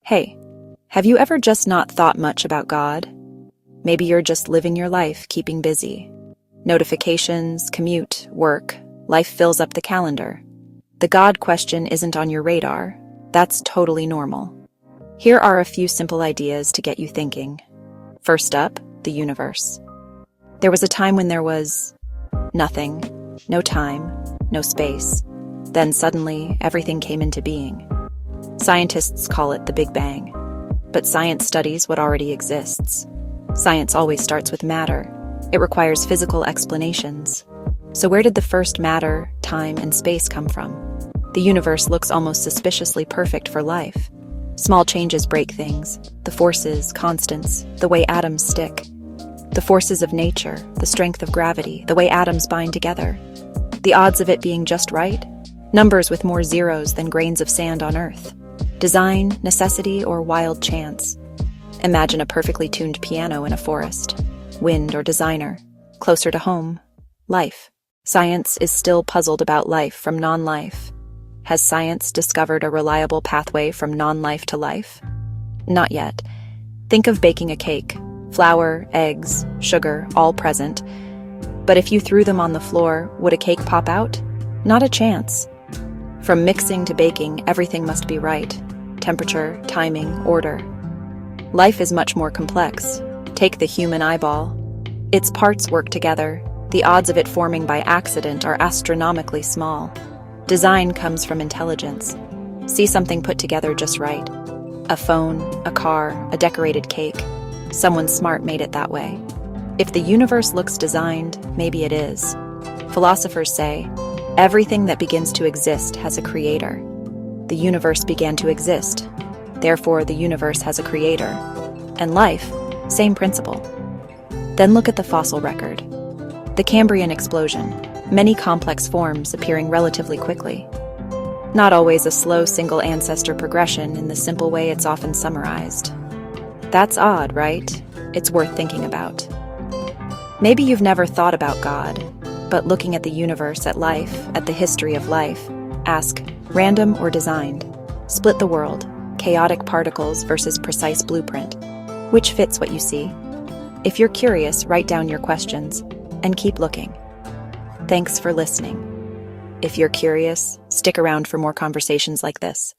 Hey, have you ever just not thought much about God? Maybe you're just living your life, keeping busy. Notifications, commute, work, life fills up the calendar. The God question isn't on your radar. That's totally normal. Here are a few simple ideas to get you thinking. First up, the universe. There was a time when there was nothing, no time, no space. Then suddenly, everything came into being. Scientists call it the Big Bang, but science studies what already exists. Science always starts with matter. It requires physical explanations. So where did the first matter, time, and space come from? The universe looks almost suspiciously perfect for life. Small changes break things. The forces, constants, the way atoms stick. The forces of nature, the strength of gravity, the way atoms bind together. The odds of it being just right? Numbers with more zeros than grains of sand on Earth. Design, necessity, or wild chance. Imagine a perfectly tuned piano in a forest. Wind or designer. Closer to home. Life. Science is still puzzled about life from non-life. Has science discovered a reliable pathway from non-life to life? Not yet. Think of baking a cake. Flour, eggs, sugar, all present. But if you threw them on the floor, would a cake pop out? Not a chance. From mixing to baking, everything must be right. Temperature, timing, order. Life is much more complex. Take the human eyeball. Its parts work together. The odds of it forming by accident are astronomically small. Design comes from intelligence. See something put together just right. A phone, a car, a decorated cake. Someone smart made it that way. If the universe looks designed, maybe it is. Philosophers say, everything that begins to exist has a creator. The universe began to exist. Therefore, the universe has a creator. And life, same principle. Then look at the fossil record. The Cambrian explosion, many complex forms appearing relatively quickly. Not always a slow single ancestor progression in the simple way it's often summarized. That's odd, right? It's worth thinking about. Maybe you've never thought about God, but looking at the universe, at life, at the history of life, ask, random or designed? Split the world, chaotic particles versus precise blueprint. Which fits what you see? If you're curious, write down your questions and keep looking. Thanks for listening. If you're curious, stick around for more conversations like this.